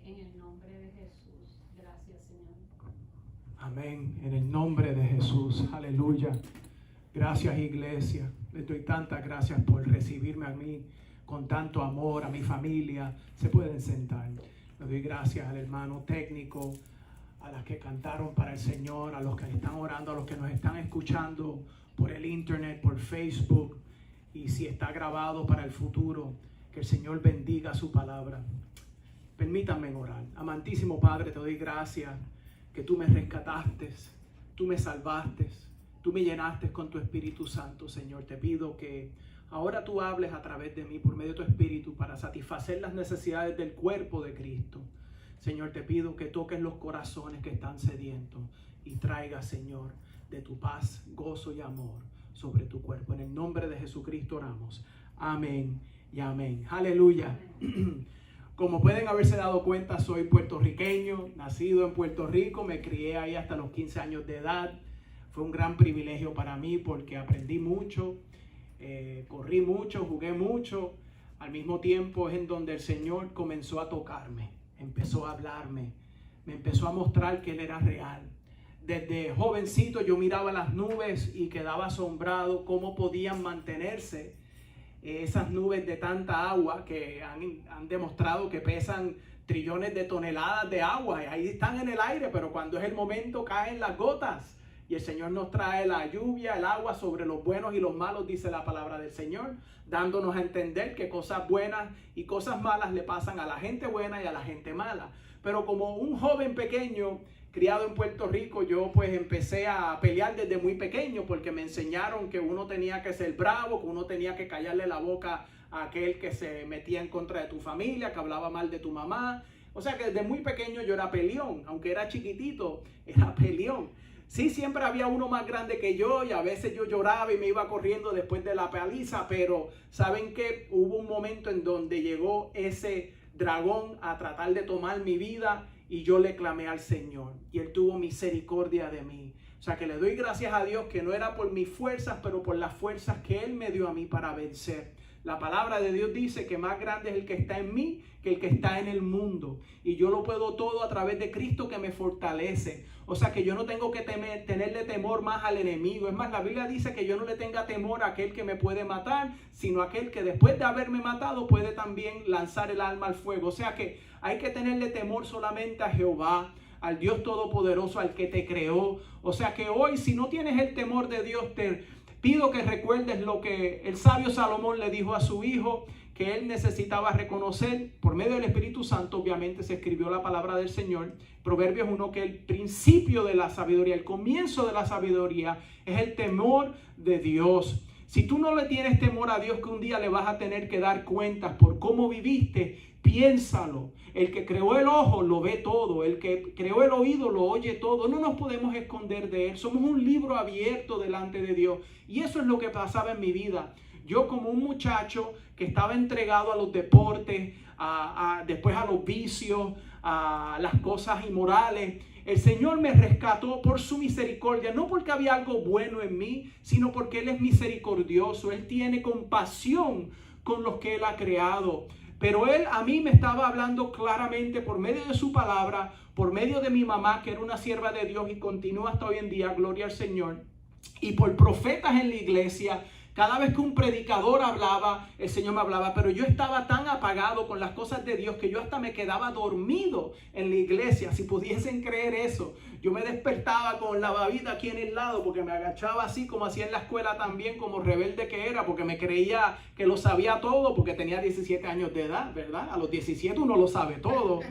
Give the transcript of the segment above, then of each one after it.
En el nombre de Jesús. Gracias, Señor. Amén. En el nombre de Jesús. Aleluya. Gracias, iglesia. Les doy tantas gracias por recibirme a mí con tanto amor, a mi familia. Se pueden sentar. Le doy gracias al hermano técnico, a las que cantaron para el Señor, a los que están orando, a los que nos están escuchando por el internet, por Facebook. Y si está grabado para el futuro, que el Señor bendiga su palabra. Permítanme orar. Amantísimo Padre, te doy gracias que tú me rescataste, tú me salvaste, tú me llenaste con tu Espíritu Santo, Señor. Te pido que ahora tú hables a través de mí por medio de tu Espíritu para satisfacer las necesidades del cuerpo de Cristo. Señor, te pido que toques los corazones que están sedientos y traigas, Señor, de tu paz, gozo y amor sobre tu cuerpo. En el nombre de Jesucristo oramos. Amén y amén. Aleluya. Como pueden haberse dado cuenta, soy puertorriqueño, nacido en Puerto Rico, me crié ahí hasta los 15 años de edad. Fue un gran privilegio para mí porque aprendí mucho, corrí mucho, jugué mucho. Al mismo tiempo es en donde el Señor comenzó a tocarme, empezó a hablarme, me empezó a mostrar que Él era real. Desde jovencito yo miraba las nubes y quedaba asombrado cómo podían mantenerse esas nubes de tanta agua que han demostrado que pesan trillones de toneladas de agua. Y ahí están en el aire, pero cuando es el momento caen las gotas. Y el Señor nos trae la lluvia, el agua sobre los buenos y los malos, dice la palabra del Señor, dándonos a entender que cosas buenas y cosas malas le pasan a la gente buena y a la gente mala. Pero como un joven pequeño, criado en Puerto Rico, yo pues empecé a pelear desde muy pequeño porque me enseñaron que uno tenía que ser bravo, que uno tenía que callarle la boca a aquel que se metía en contra de tu familia, que hablaba mal de tu mamá. O sea que desde muy pequeño yo era peleón, aunque era chiquitito, era peleón. Sí, siempre había uno más grande que yo y a veces yo lloraba y me iba corriendo después de la paliza, pero ¿saben qué? Hubo un momento en donde llegó ese dragón a tratar de tomar mi vida y yo le clamé al Señor y Él tuvo misericordia de mí. O sea que le doy gracias a Dios que no era por mis fuerzas, pero por las fuerzas que Él me dio a mí para vencer. La palabra de Dios dice que más grande es el que está en mí que el que está en el mundo. Y yo lo puedo todo a través de Cristo que me fortalece. O sea que yo no tengo que tenerle temor más al enemigo. Es más, la Biblia dice que yo no le tenga temor a aquel que me puede matar, sino a aquel que después de haberme matado puede también lanzar el alma al fuego. O sea que hay que tenerle temor solamente a Jehová, al Dios Todopoderoso, al que te creó. O sea que hoy, si no tienes el temor de Dios, pido que recuerdes lo que el sabio Salomón le dijo a su hijo, que él necesitaba reconocer por medio del Espíritu Santo. Obviamente se escribió la palabra del Señor. Proverbios 1, que el principio de la sabiduría, el comienzo de la sabiduría es el temor de Dios. Si tú no le tienes temor a Dios, que un día le vas a tener que dar cuentas por cómo viviste, piénsalo. El que creó el ojo lo ve todo. El que creó el oído lo oye todo. No nos podemos esconder de Él. Somos un libro abierto delante de Dios. Y eso es lo que pasaba en mi vida. Yo, como un muchacho que estaba entregado a los deportes, después a los vicios, a las cosas inmorales, el Señor me rescató por su misericordia, no porque había algo bueno en mí, sino porque Él es misericordioso. Él tiene compasión con los que Él ha creado. Pero Él a mí me estaba hablando claramente por medio de su palabra, por medio de mi mamá, que era una sierva de Dios y continúa hasta hoy en día, gloria al Señor, y por profetas en la iglesia. Cada vez que un predicador hablaba, el Señor me hablaba, pero yo estaba tan apagado con las cosas de Dios que yo hasta me quedaba dormido en la iglesia. Si pudiesen creer eso, yo me despertaba con la babita aquí en el lado porque me agachaba así como hacía en la escuela también, como rebelde que era, porque me creía que lo sabía todo porque tenía 17 años de edad, ¿verdad? A los 17 uno lo sabe todo.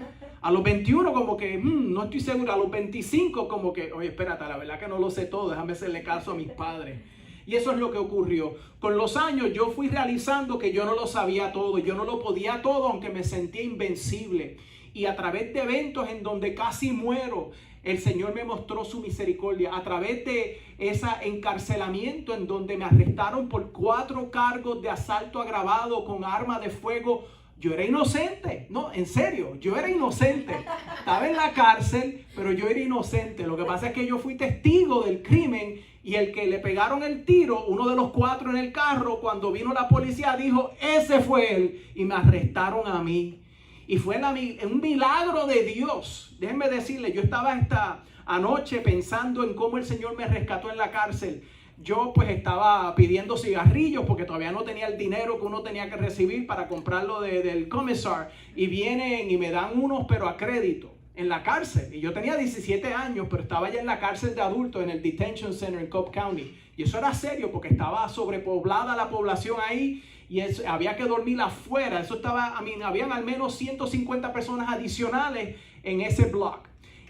A los 21 como que, no estoy seguro. A los 25 como que, oye, espérate, la verdad que no lo sé todo, déjame hacerle caso a mis padres. Y eso es lo que ocurrió. Con los años yo fui realizando que yo no lo sabía todo, yo no lo podía todo, aunque me sentía invencible. Y a través de eventos en donde casi muero, el Señor me mostró su misericordia. A través de ese encarcelamiento en donde me arrestaron por 4 cargos de asalto agravado con arma de fuego, yo era inocente. No, en serio, yo era inocente. Estaba en la cárcel, pero yo era inocente. Lo que pasa es que yo fui testigo del crimen. Y el que le pegaron el tiro, uno de los 4 en el carro, cuando vino la policía dijo, ese fue él. Y me arrestaron a mí. Y fue un milagro de Dios. Déjenme decirle, yo estaba esta anoche pensando en cómo el Señor me rescató en la cárcel. Yo pues estaba pidiendo cigarrillos porque todavía no tenía el dinero que uno tenía que recibir para comprarlo del comisar. Y vienen y me dan unos, pero a crédito, en la cárcel. Y yo tenía 17 años, pero estaba ya en la cárcel de adultos, en el Detention Center en Cobb County. Y eso era serio porque estaba sobrepoblada la población ahí. Y había que dormir afuera. Eso estaba, habían al menos 150 personas adicionales en ese block.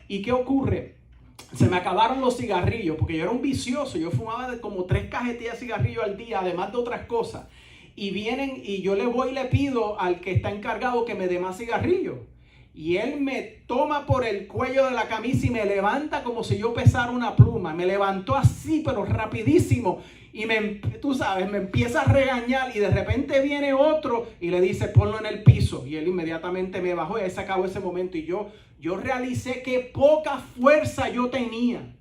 ¿Y qué ocurre? Se me acabaron los cigarrillos porque yo era un vicioso. Yo fumaba como 3 cajetillas de cigarrillos al día, además de otras cosas. Y vienen y yo le voy y le pido al que está encargado que me dé más cigarrillos. Y él me toma por el cuello de la camisa y me levanta como si yo pesara una pluma. Me levantó así, pero rapidísimo. Y tú sabes, me empieza a regañar y de repente viene otro y le dice, ponlo en el piso. Y él inmediatamente me bajó y ahí se acabó ese momento. Y yo realicé que poca fuerza yo tenía.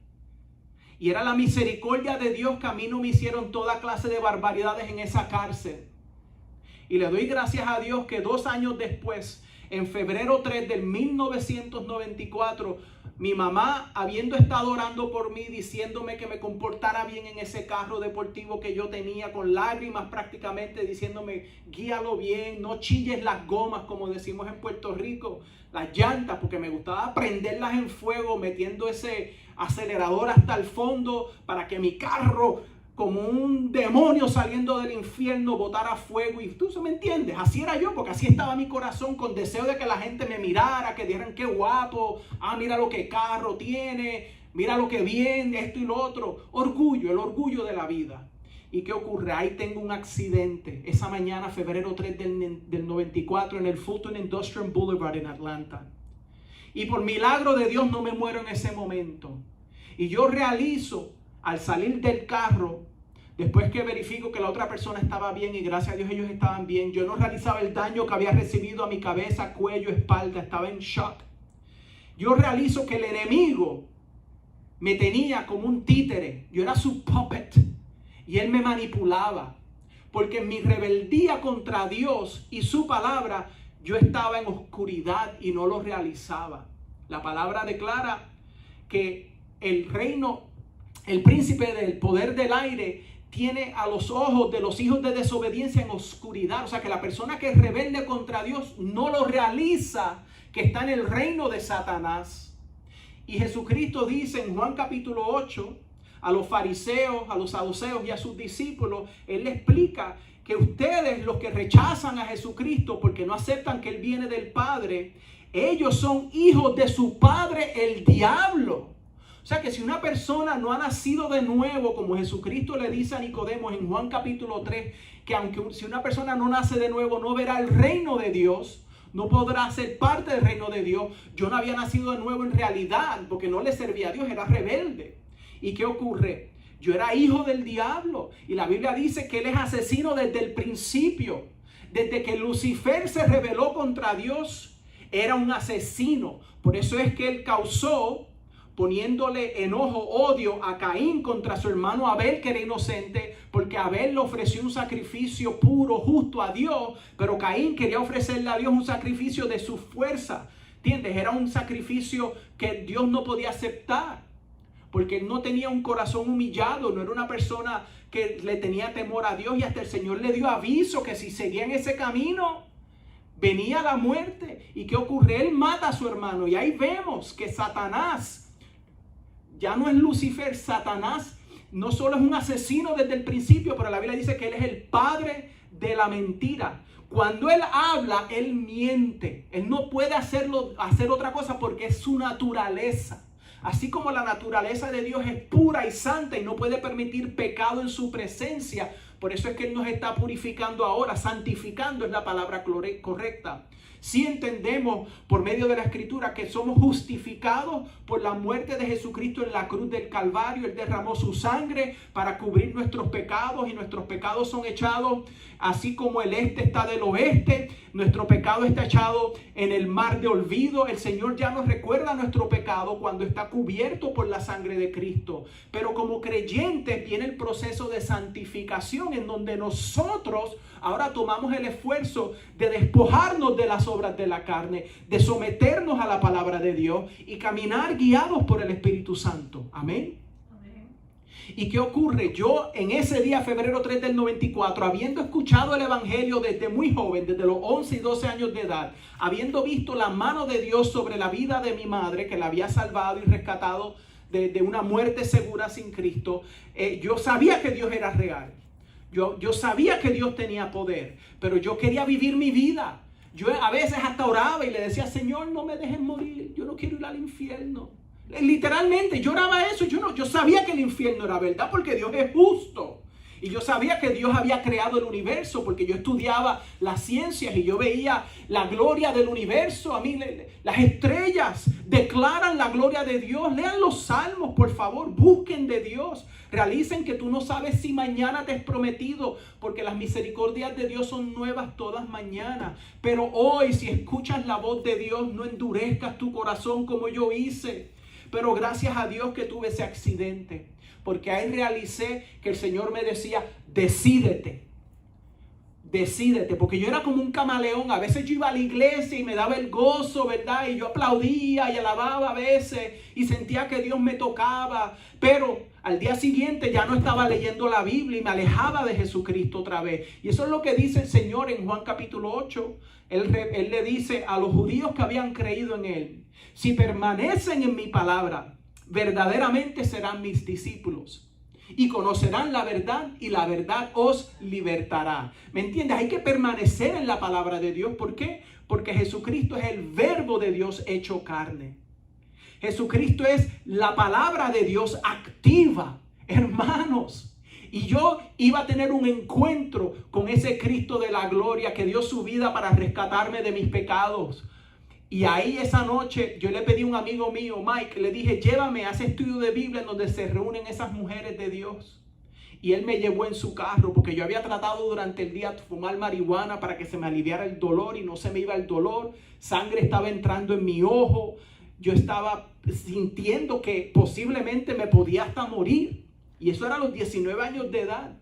Y era la misericordia de Dios que a mí no me hicieron toda clase de barbaridades en esa cárcel. Y le doy gracias a Dios que 2 años después, en febrero 3 del 1994, mi mamá, habiendo estado orando por mí, diciéndome que me comportara bien en ese carro deportivo que yo tenía, con lágrimas prácticamente, diciéndome, guíalo bien, no chilles las gomas, como decimos en Puerto Rico, las llantas, porque me gustaba prenderlas en fuego, metiendo ese acelerador hasta el fondo, para que mi carro, como un demonio saliendo del infierno, botara fuego. Y tú me entiendes, así era yo, porque así estaba mi corazón, con deseo de que la gente me mirara, que dijeran qué guapo, mira lo que carro tiene, mira lo que viene, esto y lo otro. Orgullo, el orgullo de la vida. ¿Y qué ocurre? Ahí tengo un accidente esa mañana, febrero 3 del 94, en el Fulton Industrial Boulevard en Atlanta. Y por milagro de Dios no me muero en ese momento. Y yo realizo, al salir del carro, después que verifico que la otra persona estaba bien y gracias a Dios ellos estaban bien, yo no realizaba el daño que había recibido a mi cabeza, cuello, espalda, estaba en shock. Yo realizo que el enemigo me tenía como un títere, yo era su puppet y él me manipulaba, porque en mi rebeldía contra Dios y su palabra, yo estaba en oscuridad y no lo realizaba. La palabra declara que el príncipe del poder del aire tiene a los ojos de los hijos de desobediencia en oscuridad. O sea que la persona que es rebelde contra Dios no lo realiza, que está en el reino de Satanás. Y Jesucristo dice en Juan capítulo 8 a los fariseos, a los saduceos y a sus discípulos, Él le explica que ustedes, los que rechazan a Jesucristo porque no aceptan que Él viene del Padre, ellos son hijos de su padre el diablo. O sea que si una persona no ha nacido de nuevo, como Jesucristo le dice a Nicodemo en Juan capítulo 3, que si una persona no nace de nuevo, no verá el reino de Dios, no podrá ser parte del reino de Dios. Yo no había nacido de nuevo en realidad, porque no le servía a Dios, era rebelde. ¿Y qué ocurre? Yo era hijo del diablo. Y la Biblia dice que él es asesino desde el principio. Desde que Lucifer se rebeló contra Dios, era un asesino. Por eso es que él causó, poniéndole enojo, odio a Caín contra su hermano Abel, que era inocente, porque Abel le ofreció un sacrificio puro, justo a Dios, pero Caín quería ofrecerle a Dios un sacrificio de su fuerza. ¿Entiendes? Era un sacrificio que Dios no podía aceptar, porque él no tenía un corazón humillado, no era una persona que le tenía temor a Dios, y hasta el Señor le dio aviso que si seguía en ese camino, venía la muerte. ¿Y qué ocurre? Él mata a su hermano, y ahí vemos que Satanás ya no es Lucifer. Satanás no solo es un asesino desde el principio, pero la Biblia dice que él es el padre de la mentira. Cuando él habla, él miente. Él no puede hacer otra cosa porque es su naturaleza. Así como la naturaleza de Dios es pura y santa y no puede permitir pecado en su presencia, por eso es que Él nos está purificando ahora, santificando es la palabra correcta. Si entendemos por medio de la Escritura que somos justificados por la muerte de Jesucristo en la cruz del Calvario. Él derramó su sangre para cubrir nuestros pecados, y nuestros pecados son echados, así como el este está del oeste, nuestro pecado está echado en el mar de olvido. El Señor ya nos recuerda nuestro pecado cuando está cubierto por la sangre de Cristo. Pero como creyentes viene el proceso de santificación, en donde nosotros, ahora tomamos el esfuerzo de despojarnos de las obras de la carne, de someternos a la palabra de Dios y caminar guiados por el Espíritu Santo. Amén. ¿Y qué ocurre? Yo en ese día, febrero 3 del 94, habiendo escuchado el evangelio desde muy joven, desde los 11 y 12 años de edad, habiendo visto la mano de Dios sobre la vida de mi madre, que la había salvado y rescatado de una muerte segura sin Cristo, yo sabía que Dios era real. Yo sabía que Dios tenía poder, pero yo quería vivir mi vida. Yo a veces hasta oraba y le decía, Señor, no me dejes morir, yo no quiero ir al infierno. Literalmente, yo oraba eso. Yo sabía que el infierno era verdad porque Dios es justo. Y yo sabía que Dios había creado el universo porque yo estudiaba las ciencias y yo veía la gloria del universo. A mí las estrellas declaran la gloria de Dios. Lean los salmos, por favor. Busquen de Dios. Realicen que tú no sabes si mañana te es prometido, porque las misericordias de Dios son nuevas todas mañanas. Pero hoy, si escuchas la voz de Dios, no endurezcas tu corazón como yo hice. Pero gracias a Dios que tuve ese accidente, porque ahí realicé que el Señor me decía, decídete, porque yo era como un camaleón. A veces yo iba a la iglesia y me daba el gozo, ¿verdad? Y yo aplaudía y alababa a veces y sentía que Dios me tocaba, pero al día siguiente ya no estaba leyendo la Biblia y me alejaba de Jesucristo otra vez. Y eso es lo que dice el Señor en Juan capítulo 8. Él le dice a los judíos que habían creído en Él, si permanecen en mi palabra, verdaderamente serán mis discípulos y conocerán la verdad y la verdad os libertará. ¿Me entiendes? Hay que permanecer en la palabra de Dios. ¿Por qué? Porque Jesucristo es el verbo de Dios hecho carne. Jesucristo es la palabra de Dios activa, hermanos. Y yo iba a tener un encuentro con ese Cristo de la gloria que dio su vida para rescatarme de mis pecados. Y ahí esa noche yo le pedí a un amigo mío, Mike, le dije, llévame a ese estudio de Biblia en donde se reúnen esas mujeres de Dios. Y él me llevó en su carro porque yo había tratado durante el día de fumar marihuana para que se me aliviara el dolor y no se me iba el dolor. Sangre estaba entrando en mi ojo. Yo estaba sintiendo que posiblemente me podía hasta morir. Y eso era a los 19 años de edad.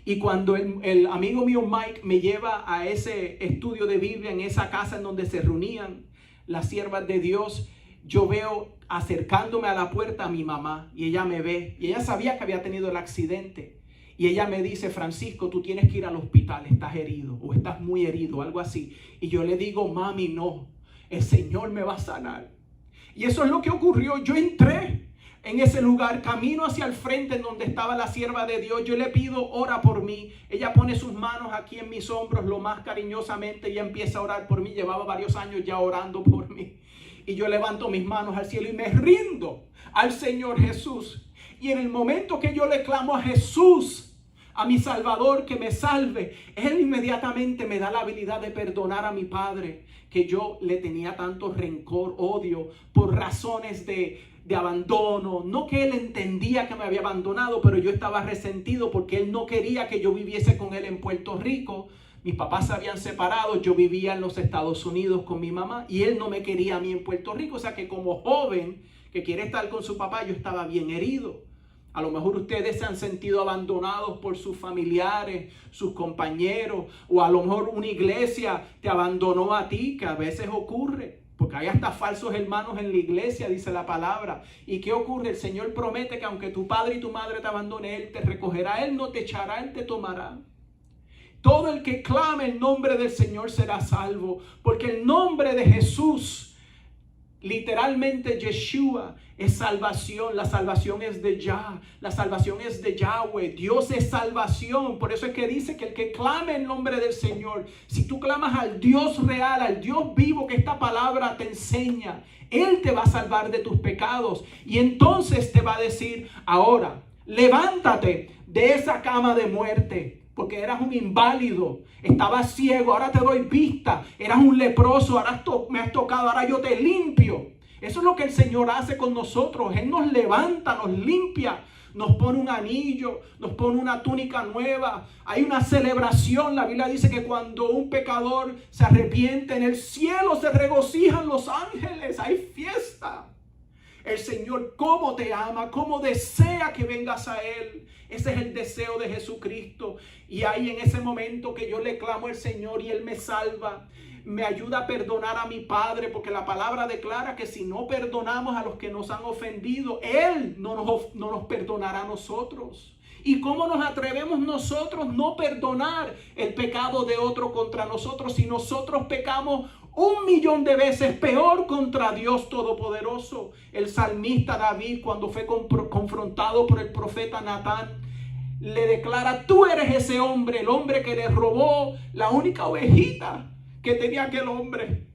Y cuando el amigo mío Mike me lleva a ese estudio de Biblia, en esa casa en donde se reunían las siervas de Dios, yo veo acercándome a la puerta a mi mamá y ella me ve. Y ella sabía que había tenido el accidente. Y ella me dice, Francisco, tú tienes que ir al hospital, estás herido o estás muy herido, algo así. Y yo le digo, mami, no, el Señor me va a sanar. Y eso es lo que ocurrió. Yo entré en ese lugar, camino hacia el frente en donde estaba la sierva de Dios. Yo le pido, ora por mí. Ella pone sus manos aquí en mis hombros lo más cariñosamente. Ella empieza a orar por mí. Llevaba varios años ya orando por mí. Y yo levanto mis manos al cielo y me rindo al Señor Jesús. Y en el momento que yo le clamo a Jesús, a mi Salvador, que me salve, Él inmediatamente me da la habilidad de perdonar a mi padre, que yo le tenía tanto rencor, odio, por razones de abandono. No que él entendía que me había abandonado, pero yo estaba resentido porque él no quería que yo viviese con él en Puerto Rico. Mis papás se habían separado, yo vivía en los Estados Unidos con mi mamá y él no me quería a mí en Puerto Rico. O sea que como joven que quiere estar con su papá, yo estaba bien herido. A lo mejor ustedes se han sentido abandonados por sus familiares, sus compañeros, o a lo mejor una iglesia te abandonó a ti, que a veces ocurre. Porque hay hasta falsos hermanos en la iglesia, dice la palabra. ¿Y qué ocurre? El Señor promete que aunque tu padre y tu madre te abandonen, Él te recogerá, Él no te echará, Él te tomará. Todo el que clame el nombre del Señor será salvo. Porque el nombre de Jesús, literalmente Yeshua, es salvación. La salvación es de Yah. La salvación es de Yahweh. Dios es salvación. Por eso es que dice que el que clame el nombre del Señor, si tú clamas al Dios real, al Dios vivo que esta palabra te enseña, Él te va a salvar de tus pecados. Y entonces te va a decir, ahora, levántate de esa cama de muerte. Porque eras un inválido, estabas ciego, ahora te doy vista. Eras un leproso, ahora me has tocado, ahora yo te limpio. Eso es lo que el Señor hace con nosotros. Él nos levanta, nos limpia, nos pone un anillo, nos pone una túnica nueva. Hay una celebración. La Biblia dice que cuando un pecador se arrepiente, en el cielo se regocijan los ángeles. Hay fiesta. el Señor cómo te ama, cómo desea que vengas a Él. Ese es el deseo de Jesucristo. Y ahí en ese momento que yo le clamo al Señor y Él me salva, me ayuda a perdonar a mi Padre, porque la palabra declara que si no perdonamos a los que nos han ofendido, Él no nos perdonará a nosotros. ¿Y cómo nos atrevemos nosotros no perdonar el pecado de otro contra nosotros si nosotros pecamos 1.000.000 de veces peor contra Dios Todopoderoso? El salmista David, cuando fue confrontado por el profeta Natán, le declara: tú eres ese hombre, el hombre que le robó la única ovejita que tenía aquel hombre.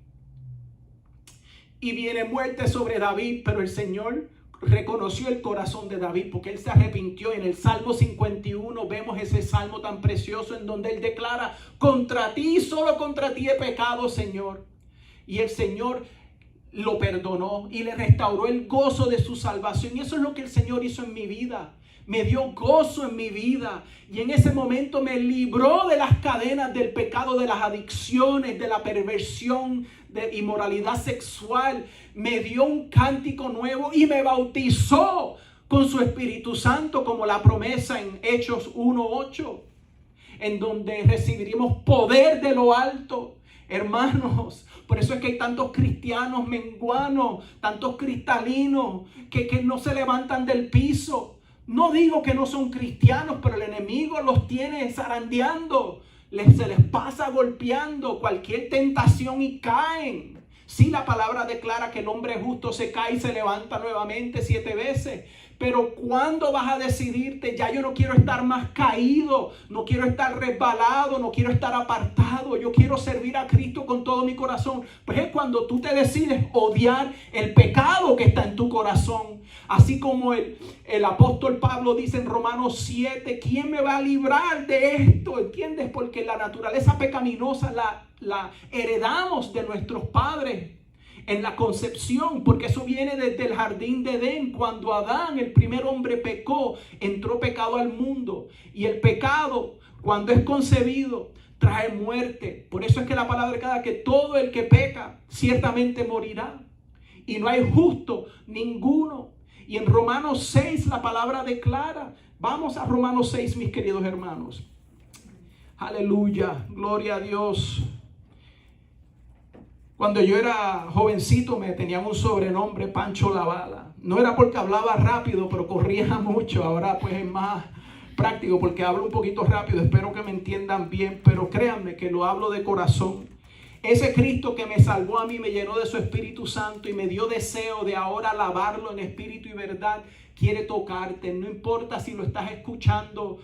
Y viene muerte sobre David, pero el Señor reconoció el corazón de David porque él se arrepintió. En el Salmo 51 vemos ese salmo tan precioso en donde él declara: contra ti, solo contra ti he pecado, Señor. Y el Señor lo perdonó y le restauró el gozo de su salvación. Y eso es lo que el Señor hizo en mi vida. Me dio gozo en mi vida. Y en ese momento me libró de las cadenas del pecado, de las adicciones, de la perversión, de inmoralidad sexual. Me dio un cántico nuevo y me bautizó con su Espíritu Santo, como la promesa en Hechos 1:8, en donde recibiremos poder de lo alto. Hermanos, por eso es que hay tantos cristianos menguanos, tantos cristalinos que no se levantan del piso. No digo que no son cristianos, pero el enemigo los tiene zarandeando. Se les pasa golpeando cualquier tentación y caen. Sí, la palabra declara que el hombre justo se cae y se levanta nuevamente 7 veces. Pero ¿cuándo vas a decidirte? Ya yo no quiero estar más caído, no quiero estar resbalado, no quiero estar apartado. Yo quiero servir a Cristo con todo mi corazón. Pues es cuando tú te decides odiar el pecado que está en tu corazón. Así como el apóstol Pablo dice en Romanos 7, ¿quién me va a librar de esto? ¿Entiendes? Porque la naturaleza pecaminosa la heredamos de nuestros padres en la concepción, porque eso viene desde el jardín de Edén. Cuando Adán, el primer hombre, pecó, entró pecado al mundo. Y el pecado, cuando es concebido, trae muerte. Por eso es que la palabra declara que todo el que peca ciertamente morirá. Y no hay justo ninguno. Y en Romanos 6 la palabra declara. Vamos a Romanos 6, mis queridos hermanos. Aleluya, gloria a Dios. Cuando yo era jovencito me tenían un sobrenombre, Pancho la Bala. No era porque hablaba rápido, pero corría mucho. Ahora pues es más práctico porque hablo un poquito rápido. Espero que me entiendan bien, pero créanme que lo hablo de corazón. Ese Cristo que me salvó a mí, me llenó de su Espíritu Santo y me dio deseo de ahora alabarlo en espíritu y verdad. Quiere tocarte, no importa si lo estás escuchando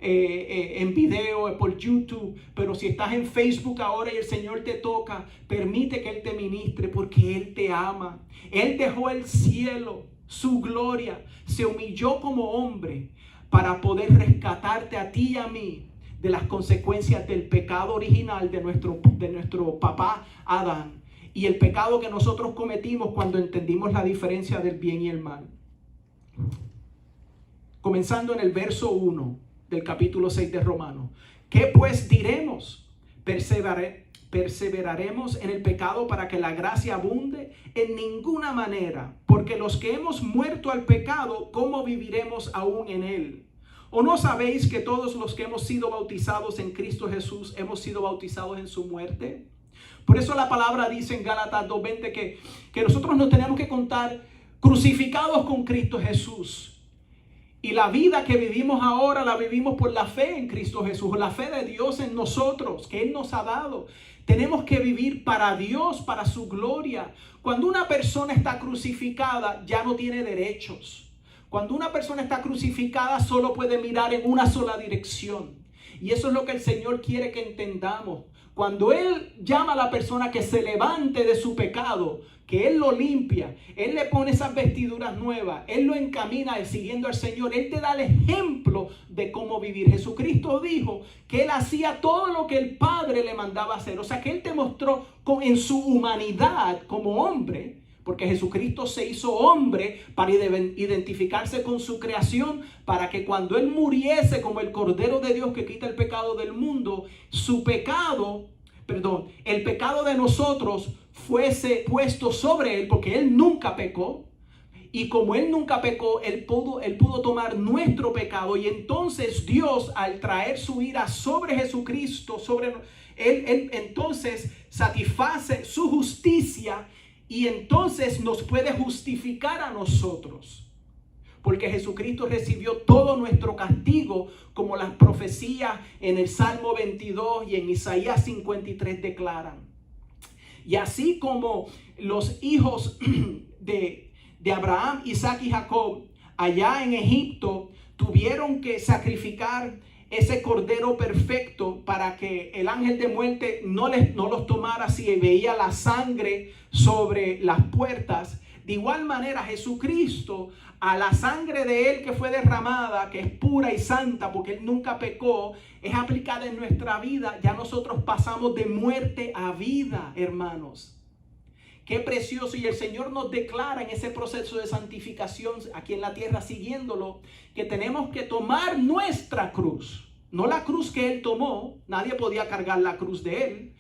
en video por YouTube, pero si estás en Facebook ahora y el Señor te toca, permite que Él te ministre, porque Él te ama. Él dejó el cielo, su gloria, se humilló como hombre para poder rescatarte a ti y a mí de las consecuencias del pecado original de nuestro papá Adán, y el pecado que nosotros cometimos cuando entendimos la diferencia del bien y el mal. Comenzando en el verso 1 del capítulo 6 de Romanos. ¿Qué pues diremos? ¿Perseveraremos en el pecado para que la gracia abunde? En ninguna manera, porque los que hemos muerto al pecado, ¿cómo viviremos aún en él? ¿O no sabéis que todos los que hemos sido bautizados en Cristo Jesús hemos sido bautizados en su muerte? Por eso la palabra dice en Gálatas 2:20 que nosotros nos tenemos que contar crucificados con Cristo Jesús. Y la vida que vivimos ahora la vivimos por la fe en Cristo Jesús, la fe de Dios en nosotros, que Él nos ha dado. Tenemos que vivir para Dios, para su gloria. Cuando una persona está crucificada, ya no tiene derechos. Cuando una persona está crucificada, solo puede mirar en una sola dirección. Y eso es lo que el Señor quiere que entendamos. Cuando Él llama a la persona que se levante de su pecado, que Él lo limpia, Él le pone esas vestiduras nuevas, Él lo encamina siguiendo al Señor, Él te da el ejemplo de cómo vivir. Jesucristo dijo que Él hacía todo lo que el Padre le mandaba hacer. O sea que Él te mostró en su humanidad como hombre, porque Jesucristo se hizo hombre para identificarse con su creación, para que cuando Él muriese como el Cordero de Dios que quita el pecado del mundo, el pecado de nosotros fuese puesto sobre Él, porque Él nunca pecó. Y como Él nunca pecó, Él pudo tomar nuestro pecado. Y entonces Dios, al traer su ira sobre Jesucristo, Él entonces satisface su justicia y entonces nos puede justificar a nosotros. Porque Jesucristo recibió todo nuestro castigo, como las profecías en el Salmo 22 y en Isaías 53 declaran. Y así como los hijos de Abraham, Isaac y Jacob allá en Egipto tuvieron que sacrificar ese cordero perfecto para que el ángel de muerte no los tomara si veía la sangre sobre las puertas. De igual manera, Jesucristo, a la sangre de Él que fue derramada, que es pura y santa porque Él nunca pecó, es aplicada en nuestra vida. Ya nosotros pasamos de muerte a vida, hermanos. Qué precioso. Y el Señor nos declara en ese proceso de santificación aquí en la tierra, siguiéndolo, que tenemos que tomar nuestra cruz. No la cruz que Él tomó. Nadie podía cargar la cruz de Él.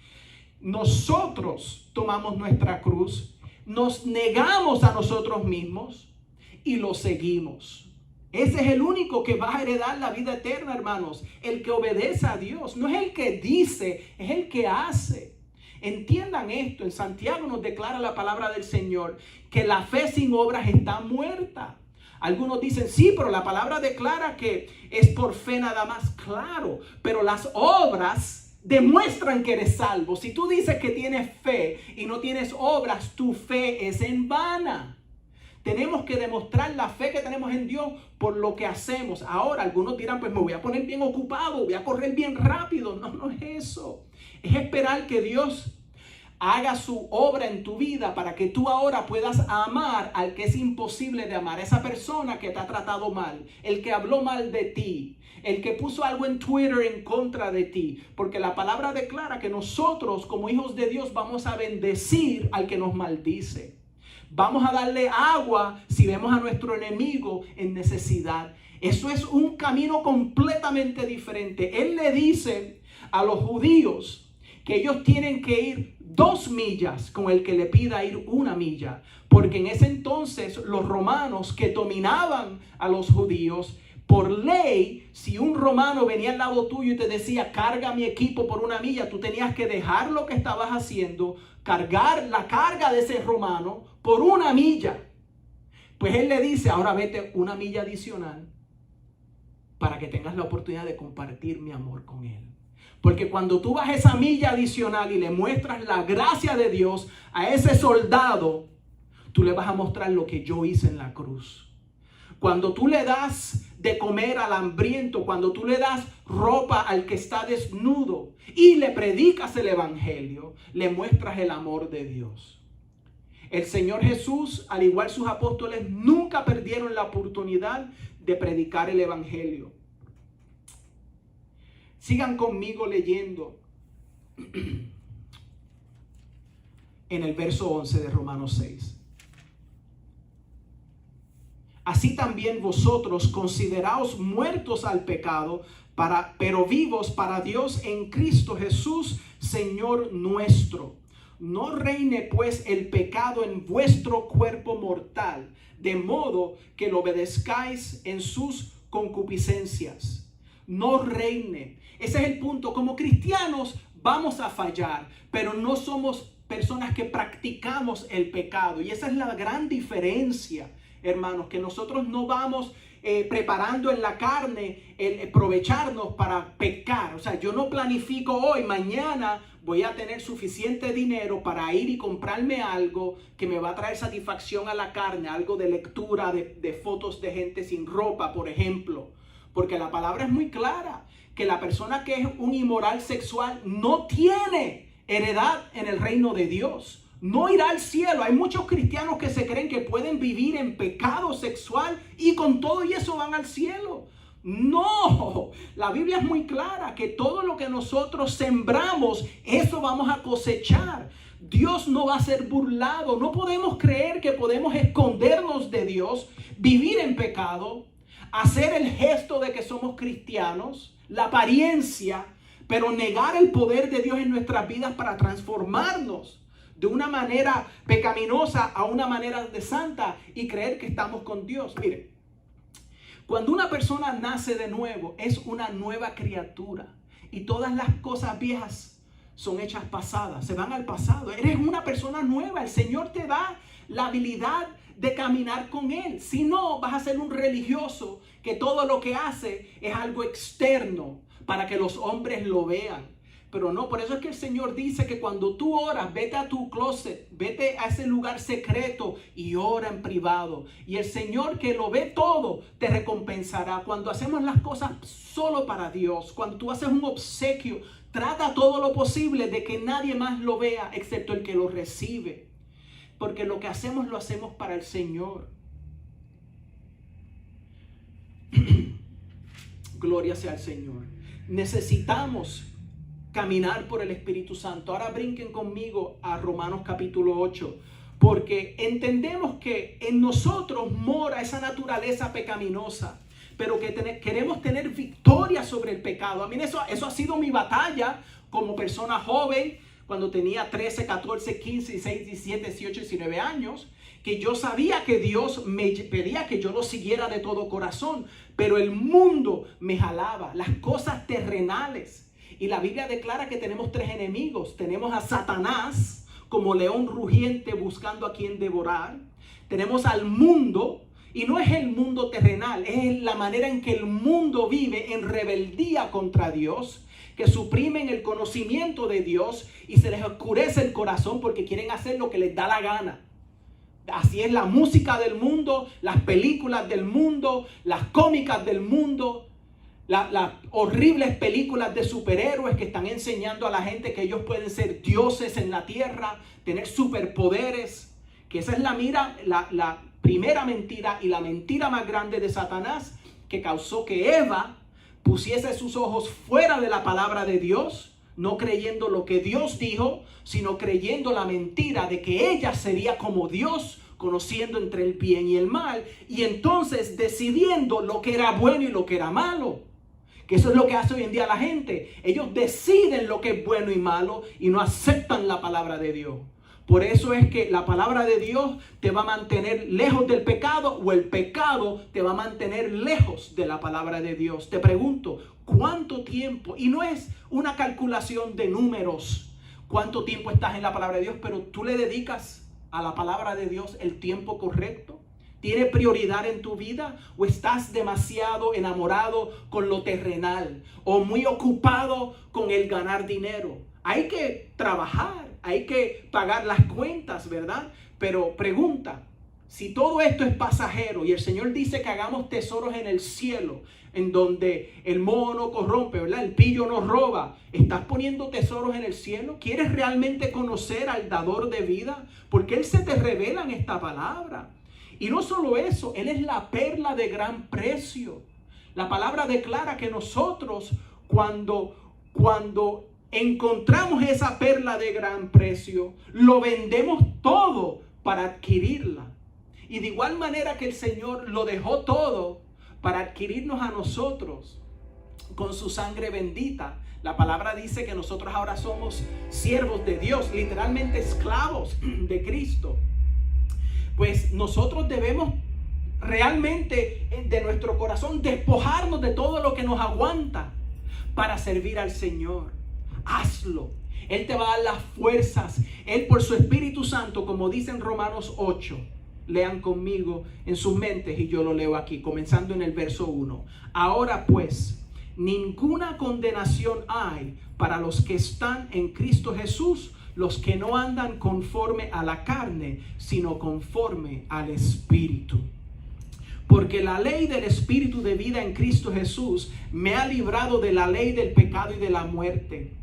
Nosotros tomamos nuestra cruz, nos negamos a nosotros mismos y lo seguimos. Ese es el único que va a heredar la vida eterna, hermanos. El que obedece a Dios. No es el que dice, es el que hace. Entiendan esto. En Santiago nos declara la palabra del Señor que la fe sin obras está muerta. Algunos dicen, sí, pero la palabra declara que es por fe nada más. Claro, pero las obras demuestran que eres salvo. Si tú dices que tienes fe y no tienes obras, tu fe es en vana. Tenemos que demostrar la fe que tenemos en Dios por lo que hacemos. Ahora algunos dirán, pues me voy a poner bien ocupado, voy a correr bien rápido. No, no es eso. Es esperar que Dios haga su obra en tu vida para que tú ahora puedas amar al que es imposible de amar. Esa persona que te ha tratado mal, el que habló mal de ti, el que puso algo en Twitter en contra de ti. Porque la palabra declara que nosotros como hijos de Dios vamos a bendecir al que nos maldice. Vamos a darle agua si vemos a nuestro enemigo en necesidad. Eso es un camino completamente diferente. Él le dice a los judíos que ellos tienen que ir 2 millas con el que le pida ir 1 milla. Porque en ese entonces los romanos que dominaban a los judíos, por ley, si un romano venía al lado tuyo y te decía, carga mi equipo por 1 milla, tú tenías que dejar lo que estabas haciendo, cargar la carga de ese romano por 1 milla. Pues él le dice, ahora vete 1 milla adicional para que tengas la oportunidad de compartir mi amor con él. Porque cuando tú vas esa milla adicional y le muestras la gracia de Dios a ese soldado, tú le vas a mostrar lo que yo hice en la cruz. Cuando tú le das de comer al hambriento, cuando tú le das ropa al que está desnudo y le predicas el evangelio, le muestras el amor de Dios. El Señor Jesús, al igual sus apóstoles, nunca perdieron la oportunidad de predicar el evangelio. Sigan conmigo leyendo en el verso 11 de Romanos 6. Así también vosotros consideraos muertos al pecado, pero vivos para Dios en Cristo Jesús, Señor nuestro. No reine pues el pecado en vuestro cuerpo mortal, de modo que lo obedezcáis en sus concupiscencias. No reine. Ese es el punto. Como cristianos vamos a fallar, pero no somos personas que practicamos el pecado. Y esa es la gran diferencia, hermanos, que nosotros no vamos preparando en la carne el aprovecharnos para pecar. O sea, yo no planifico hoy, mañana voy a tener suficiente dinero para ir y comprarme algo que me va a traer satisfacción a la carne, algo de lectura, de fotos de gente sin ropa, por ejemplo. Porque la palabra es muy clara, que la persona que es un inmoral sexual no tiene heredad en el reino de Dios. No irá al cielo. Hay muchos cristianos que se creen que pueden vivir en pecado sexual y con todo y eso van al cielo. No, la Biblia es muy clara que todo lo que nosotros sembramos, eso vamos a cosechar. Dios no va a ser burlado. No podemos creer que podemos escondernos de Dios, vivir en pecado, hacer el gesto de que somos cristianos, la apariencia, pero negar el poder de Dios en nuestras vidas para transformarnos. de una manera pecaminosa a una manera de santa y creer que estamos con Dios. Mire, cuando una persona nace de nuevo, es una nueva criatura y todas las cosas viejas son hechas pasadas, se van al pasado. Eres una persona nueva. El Señor te da la habilidad de caminar con Él. Si no, vas a ser un religioso que todo lo que hace es algo externo para que los hombres lo vean. Pero no, por eso es que el Señor dice que cuando tú oras, vete a tu closet, vete a ese lugar secreto y ora en privado. Y el Señor, que lo ve todo, te recompensará. Cuando hacemos las cosas solo para Dios, cuando tú haces un obsequio, trata todo lo posible de que nadie más lo vea excepto el que lo recibe. Porque lo que hacemos lo hacemos para el Señor. Gloria sea al Señor. Necesitamos caminar por el Espíritu Santo. Ahora brinquen conmigo a Romanos capítulo 8. Porque entendemos que en nosotros mora esa naturaleza pecaminosa. Pero que queremos tener victoria sobre el pecado. A mí eso ha sido mi batalla como persona joven. Cuando tenía 13, 14, 15, 16, 17, 18, 19 años. Que yo sabía que Dios me pedía que yo lo siguiera de todo corazón. Pero el mundo me jalaba. Las cosas terrenales. Y la Biblia declara que tenemos tres enemigos. Tenemos a Satanás como león rugiente buscando a quien devorar. Tenemos al mundo. Y no es el mundo terrenal. Es la manera en que el mundo vive en rebeldía contra Dios. Que suprimen el conocimiento de Dios. Y se les oscurece el corazón porque quieren hacer lo que les da la gana. Así es la música del mundo. Las películas del mundo. Las cómicas del mundo. Las horribles películas de superhéroes que están enseñando a la gente que ellos pueden ser dioses en la tierra, tener superpoderes, que esa es la primera mentira y la mentira más grande de Satanás, que causó que Eva pusiese sus ojos fuera de la palabra de Dios, no creyendo lo que Dios dijo, sino creyendo la mentira de que ella sería como Dios, conociendo entre el bien y el mal, y entonces decidiendo lo que era bueno y lo que era malo. Que eso es lo que hace hoy en día la gente. Ellos deciden lo que es bueno y malo y no aceptan la palabra de Dios. Por eso es que la palabra de Dios te va a mantener lejos del pecado o el pecado te va a mantener lejos de la palabra de Dios. Te pregunto, ¿cuánto tiempo? Y no es una calculación de números, cuánto tiempo estás en la palabra de Dios, pero tú le dedicas a la palabra de Dios el tiempo correcto. ¿Tiene prioridad en tu vida? ¿O estás demasiado enamorado con lo terrenal? ¿O muy ocupado con el ganar dinero? Hay que trabajar, hay que pagar las cuentas, ¿verdad? Pero pregunta, si todo esto es pasajero y el Señor dice que hagamos tesoros en el cielo, en donde el moho no corrompe, ¿verdad? El pillo no roba. ¿Estás poniendo tesoros en el cielo? ¿Quieres realmente conocer al dador de vida? Porque Él se te revela en esta palabra. Y no solo eso, Él es la perla de gran precio. La palabra declara que nosotros cuando encontramos esa perla de gran precio, lo vendemos todo para adquirirla. Y de igual manera que el Señor lo dejó todo para adquirirnos a nosotros con su sangre bendita. La palabra dice que nosotros ahora somos siervos de Dios, literalmente esclavos de Cristo. Pues nosotros debemos realmente de nuestro corazón despojarnos de todo lo que nos aguanta para servir al Señor. Hazlo. Él te va a dar las fuerzas. Él por su Espíritu Santo, como dice en Romanos 8. Lean conmigo en sus mentes y yo lo leo aquí, comenzando en el verso 1. Ahora pues, ninguna condenación hay para los que están en Cristo Jesús, los que no andan conforme a la carne, sino conforme al Espíritu. Porque la ley del Espíritu de vida en Cristo Jesús me ha librado de la ley del pecado y de la muerte.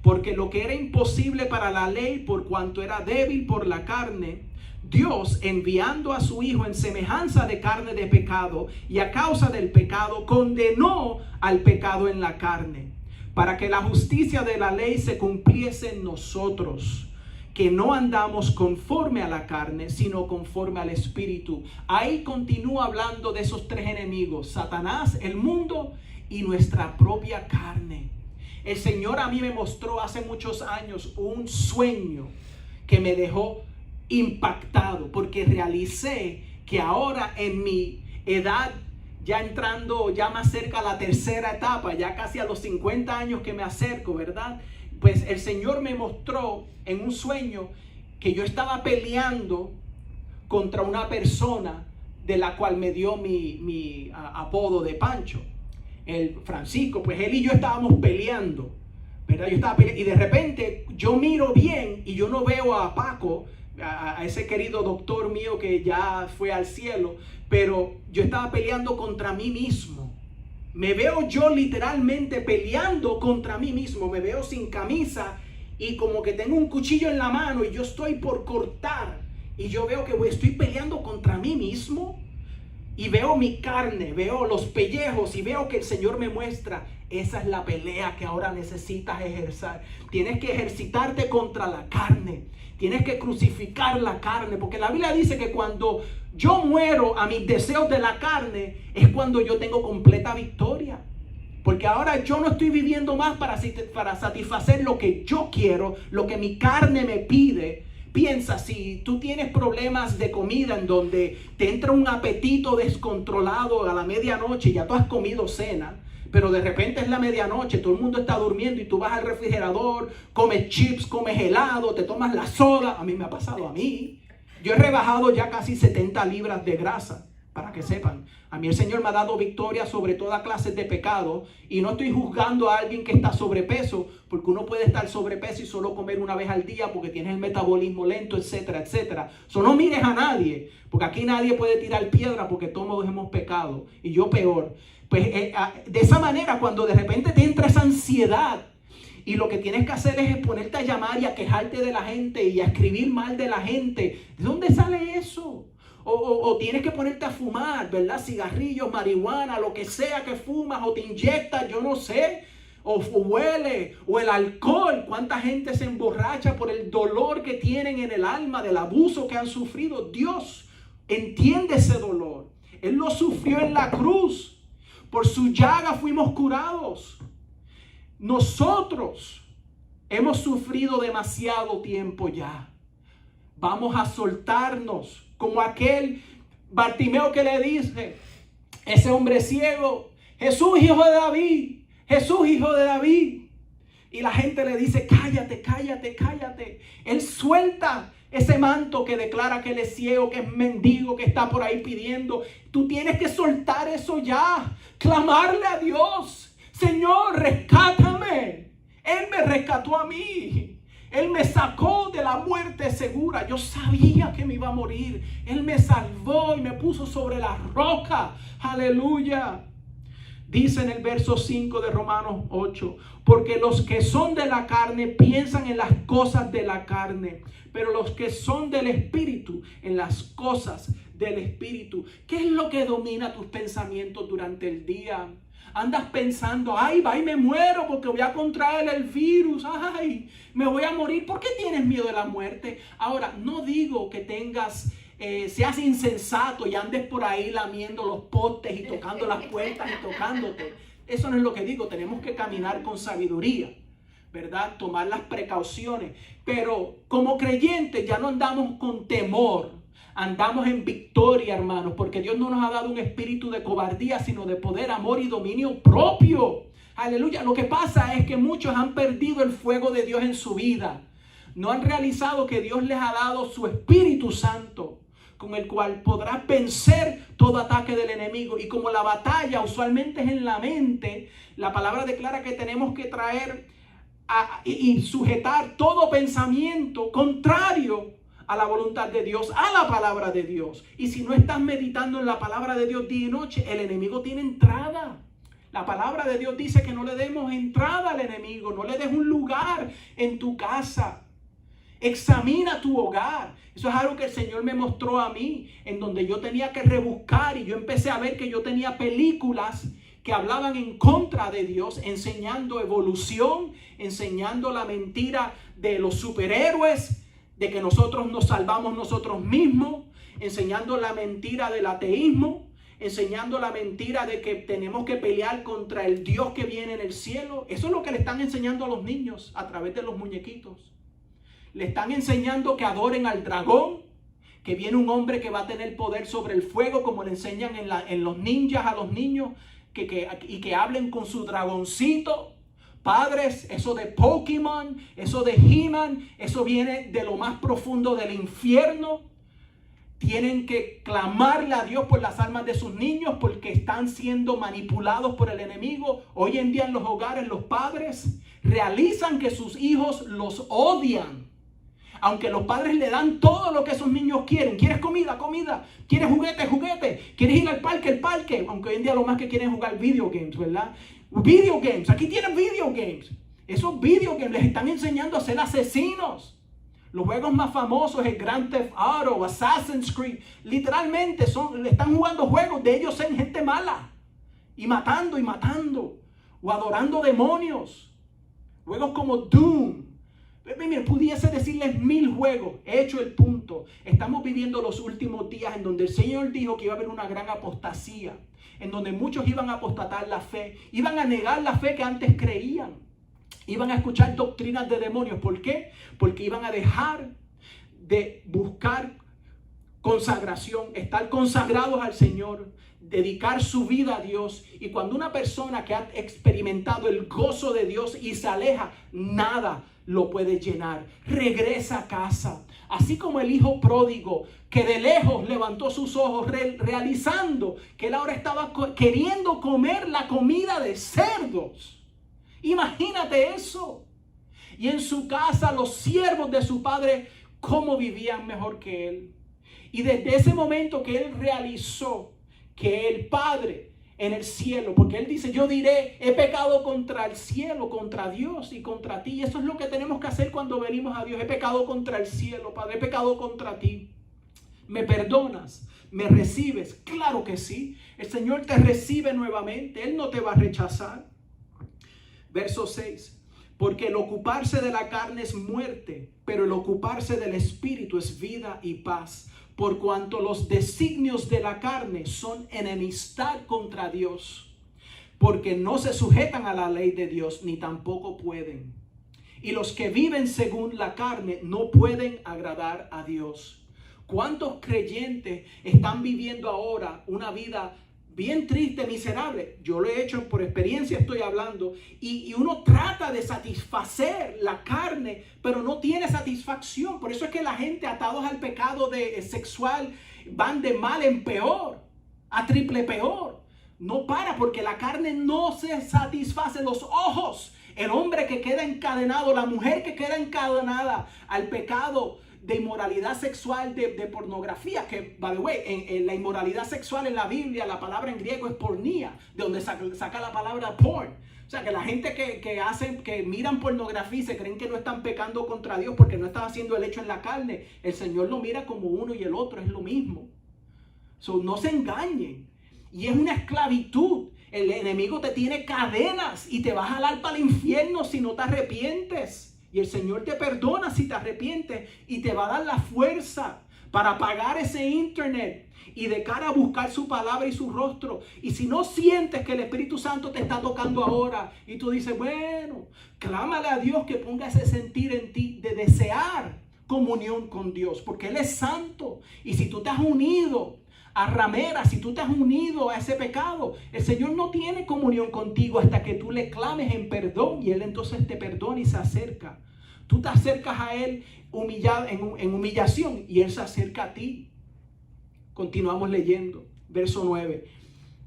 Porque lo que era imposible para la ley, por cuanto era débil por la carne, Dios, enviando a su Hijo en semejanza de carne de pecado, y a causa del pecado, condenó al pecado en la carne, para que la justicia de la ley se cumpliese en nosotros, que no andamos conforme a la carne, sino conforme al Espíritu. Ahí continúa hablando de esos tres enemigos: Satanás, el mundo y nuestra propia carne. El Señor a mí me mostró hace muchos años un sueño que me dejó impactado, porque realicé que ahora en mi edad, ya entrando ya más cerca a la tercera etapa, ya casi a los 50 años que me acerco, ¿verdad? Pues el Señor me mostró en un sueño que yo estaba peleando contra una persona de la cual me dio mi apodo de Pancho, el Francisco. Pues él y yo estábamos peleando, ¿verdad? Yo estaba peleando y de repente yo miro bien y yo no veo a Paco, a ese querido doctor mío que ya fue al cielo, pero yo estaba peleando contra mí mismo. Me veo yo literalmente peleando contra mí mismo. Me veo sin camisa y como que tengo un cuchillo en la mano y yo estoy por cortar. Y yo veo que estoy peleando contra mí mismo. Y veo mi carne, veo los pellejos y veo que el Señor me muestra: esa es la pelea que ahora necesitas ejercer. Tienes que ejercitarte contra la carne. Tienes que crucificar la carne, porque la Biblia dice que cuando yo muero a mis deseos de la carne es cuando yo tengo completa victoria. Porque ahora yo no estoy viviendo más para satisfacer lo que yo quiero, lo que mi carne me pide. Piensa, si tú tienes problemas de comida en donde te entra un apetito descontrolado a la medianoche, ya tú has comido cena, pero de repente es la medianoche, todo el mundo está durmiendo y tú vas al refrigerador, comes chips, comes helado, te tomas la soda. A mí me ha pasado a mí. Yo he rebajado ya casi 70 libras de grasa, para que sepan. A mí el Señor me ha dado victoria sobre toda clase de pecado y no estoy juzgando a alguien que está sobrepeso, porque uno puede estar sobrepeso y solo comer una vez al día porque tienes el metabolismo lento, etcétera, etcétera. No mires a nadie, porque aquí nadie puede tirar piedra porque todos hemos pecado y yo peor. Pues de esa manera, cuando de repente te entra esa ansiedad y lo que tienes que hacer es ponerte a llamar y a quejarte de la gente y a escribir mal de la gente, ¿de dónde sale eso? O tienes que ponerte a fumar, ¿verdad? Cigarrillos, marihuana, lo que sea que fumas o te inyectas, yo no sé. O huele, o el alcohol. ¿Cuánta gente se emborracha por el dolor que tienen en el alma, del abuso que han sufrido? Dios entiende ese dolor. Él lo sufrió en la cruz. Por su llaga fuimos curados. Nosotros hemos sufrido demasiado tiempo ya. Vamos a soltarnos, como aquel Bartimeo que le dice, ese hombre ciego: Jesús, hijo de David, Jesús, hijo de David. Y la gente le dice: cállate, cállate, cállate. Él suelta ese manto que declara que él es ciego, que es mendigo, que está por ahí pidiendo. Tú tienes que soltar eso ya. Clamarle a Dios: Señor, rescátame. Él me rescató a mí. Él me sacó de la muerte segura. Yo sabía que me iba a morir. Él me salvó y me puso sobre la roca. Aleluya. Dice en el verso 5 de Romanos 8: porque los que son de la carne piensan en las cosas de la carne, pero los que son del Espíritu en las cosas del Espíritu. ¿Qué es lo que domina tus pensamientos durante el día? Andas pensando: ay, va y me muero porque voy a contraer el virus. Ay, me voy a morir. ¿Por qué tienes miedo de la muerte? Ahora, no digo que seas insensato y andes por ahí lamiendo los postes y tocando las puertas y tocándote. Eso no es lo que digo. Tenemos que caminar con sabiduría, ¿verdad? Tomar las precauciones. Pero como creyentes ya no andamos con temor. Andamos en victoria, hermanos, porque Dios no nos ha dado un espíritu de cobardía, sino de poder, amor y dominio propio. Aleluya. Lo que pasa es que muchos han perdido el fuego de Dios en su vida. No han realizado que Dios les ha dado su Espíritu Santo, con el cual podrás vencer todo ataque del enemigo. Y como la batalla usualmente es en la mente, la palabra declara que tenemos que traer y sujetar todo pensamiento contrario a la voluntad de Dios, a la palabra de Dios. Y si no estás meditando en la palabra de Dios día y noche, el enemigo tiene entrada. La palabra de Dios dice que no le demos entrada al enemigo, no le des un lugar en tu casa. Examina tu hogar. Eso es algo que el Señor me mostró a mí, en donde yo tenía que rebuscar, y yo empecé a ver que yo tenía películas que hablaban en contra de Dios, enseñando evolución, enseñando la mentira de los superhéroes, de que nosotros nos salvamos nosotros mismos, enseñando la mentira del ateísmo, enseñando la mentira de que tenemos que pelear contra el Dios que viene en el cielo. Eso es lo que le están enseñando a los niños a través de los muñequitos. Le están enseñando que adoren al dragón, que viene un hombre que va a tener poder sobre el fuego, como le enseñan en los ninjas a los niños, y que hablen con su dragoncito. Padres, eso de Pokémon, eso de He-Man, eso viene de lo más profundo del infierno. Tienen que clamarle a Dios por las almas de sus niños porque están siendo manipulados por el enemigo. Hoy en día en los hogares los padres realizan que sus hijos los odian. Aunque los padres le dan todo lo que esos niños quieren. ¿Quieres comida? Comida. ¿Quieres juguete? Juguete. ¿Quieres ir al parque? El parque. Aunque hoy en día lo más que quieren es jugar video games, ¿verdad? Video games. Aquí tienen video games. Esos video games les están enseñando a ser asesinos. Los juegos más famosos, el Grand Theft Auto, Assassin's Creed, literalmente están jugando juegos de ellos ser gente mala. Y matando. O adorando demonios. Juegos como Doom. Mira, pudiese decirles 1000 juegos. He hecho el punto. Estamos viviendo los últimos días en donde el Señor dijo que iba a haber una gran apostasía. En donde muchos iban a apostatar la fe. Iban a negar la fe que antes creían. Iban a escuchar doctrinas de demonios. ¿Por qué? Porque iban a dejar de buscar consagración, estar consagrados al Señor, dedicar su vida a Dios. Y cuando una persona que ha experimentado el gozo de Dios y se aleja, nada lo puede llenar. Regresa a casa. Así como el hijo pródigo que de lejos levantó sus ojos realizando que él ahora estaba queriendo comer la comida de cerdos. Imagínate eso. Y en su casa los siervos de su padre, cómo vivían mejor que él. Y desde ese momento que él realizó que el Padre en el cielo, porque él dice, yo diré, he pecado contra el cielo, contra Dios y contra ti. Y eso es lo que tenemos que hacer cuando venimos a Dios. He pecado contra el cielo, Padre, he pecado contra ti. ¿Me perdonas? ¿Me recibes? Claro que sí. El Señor te recibe nuevamente. Él no te va a rechazar. Verso 6. Porque el ocuparse de la carne es muerte, pero el ocuparse del Espíritu es vida y paz. Por cuanto los designios de la carne son enemistad contra Dios, porque no se sujetan a la ley de Dios, ni tampoco pueden. Y los que viven según la carne no pueden agradar a Dios. ¿Cuántos creyentes están viviendo ahora una vida bien triste, miserable? Yo lo he hecho por experiencia, estoy hablando. Y uno trata de satisfacer la carne, pero no tiene satisfacción. Por eso es que la gente atados al pecado sexual van de mal en peor, a triple peor. No para, porque la carne no se satisface. Los ojos, el hombre que queda encadenado, la mujer que queda encadenada al pecado de inmoralidad sexual, de pornografía, que, by the way, en la inmoralidad sexual en la Biblia, la palabra en griego es pornía, de donde saca la palabra porn. O sea, que la gente que miran pornografía y se creen que no están pecando contra Dios porque no están haciendo el hecho en la carne, el Señor lo mira como uno y el otro es lo mismo. So, no se engañen. Y es una esclavitud. El enemigo te tiene cadenas y te va a jalar para el infierno si no te arrepientes. Y el Señor te perdona si te arrepientes y te va a dar la fuerza para pagar ese internet y de cara a buscar su palabra y su rostro. Y si no sientes que el Espíritu Santo te está tocando ahora y tú dices, bueno, clámale a Dios que ponga ese sentir en ti de desear comunión con Dios, porque Él es santo. Y si tú te has unido a rameras, si tú te has unido a ese pecado, el Señor no tiene comunión contigo hasta que tú le clames en perdón y Él entonces te perdona y se acerca. Tú te acercas a Él humillado, en humillación, y Él se acerca a ti. Continuamos leyendo, verso 9.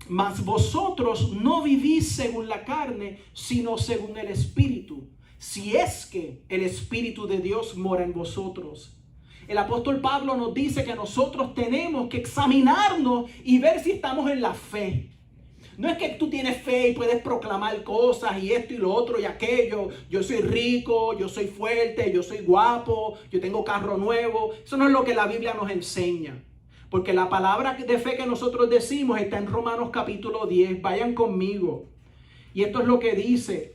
Mas vosotros no vivís según la carne, sino según el Espíritu, si es que el Espíritu de Dios mora en vosotros. El apóstol Pablo nos dice que nosotros tenemos que examinarnos y ver si estamos en la fe. No es que tú tienes fe y puedes proclamar cosas y esto y lo otro y aquello. Yo soy rico, yo soy fuerte, yo soy guapo, yo tengo carro nuevo. Eso no es lo que la Biblia nos enseña. Porque la palabra de fe que nosotros decimos está en Romanos capítulo 10. Vayan conmigo. Y esto es lo que dice.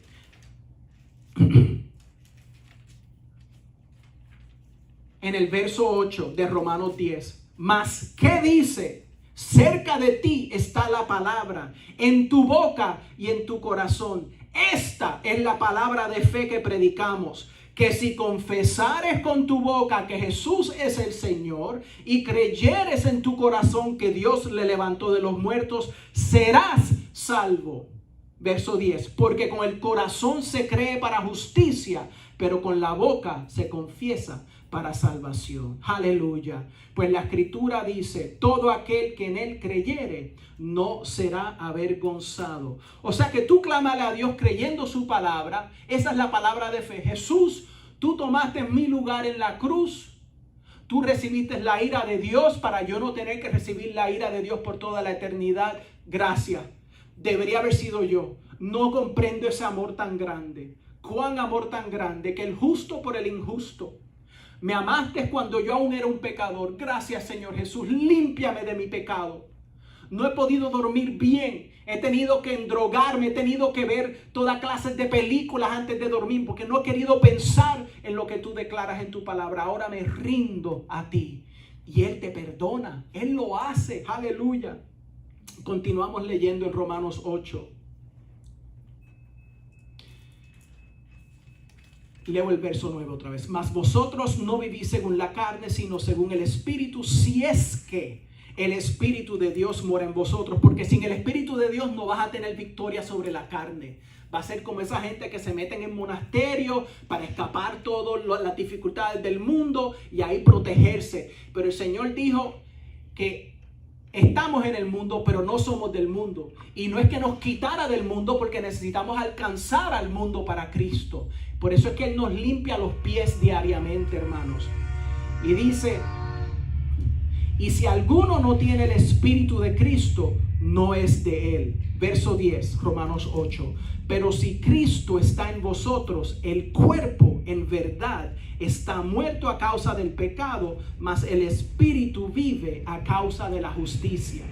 En el verso 8 de Romanos 10. Mas, ¿qué dice? Cerca de ti está la palabra, en tu boca y en tu corazón. Esta es la palabra de fe que predicamos, que si confesares con tu boca que Jesús es el Señor y creyeres en tu corazón que Dios le levantó de los muertos, serás salvo. Verso 10, porque con el corazón se cree para justicia, pero con la boca se confiesa para salvación. Aleluya. Pues la escritura dice, todo aquel que en él creyere no será avergonzado. O sea que tú clámale a Dios creyendo su palabra. Esa es la palabra de fe. Jesús, tú tomaste mi lugar en la cruz. Tú recibiste la ira de Dios para yo no tener que recibir la ira de Dios por toda la eternidad. Gracias. Debería haber sido yo. No comprendo ese amor tan grande. Cuán amor tan grande que el justo por el injusto. Me amaste cuando yo aún era un pecador. Gracias, Señor Jesús. Límpiame de mi pecado. No he podido dormir bien. He tenido que endrogarme. He tenido que ver toda clase de películas antes de dormir porque no he querido pensar en lo que tú declaras en tu palabra. Ahora me rindo a ti. Y Él te perdona. Él lo hace. Aleluya. Continuamos leyendo en Romanos 8. Leo el verso 9 otra vez. Mas vosotros no vivís según la carne, sino según el Espíritu, si es que el Espíritu de Dios mora en vosotros. Porque sin el Espíritu de Dios no vas a tener victoria sobre la carne. Va a ser como esa gente que se meten en monasterios para escapar todas las dificultades del mundo y ahí protegerse. Pero el Señor dijo que estamos en el mundo, pero no somos del mundo. Y no es que nos quitara del mundo porque necesitamos alcanzar al mundo para Cristo. Por eso es que Él nos limpia los pies diariamente, hermanos. Y dice, y si alguno no tiene el Espíritu de Cristo, no es de Él. Verso 10, Romanos 8. Pero si Cristo está en vosotros, el cuerpo en verdad está muerto a causa del pecado, mas el Espíritu vive a causa de la justicia.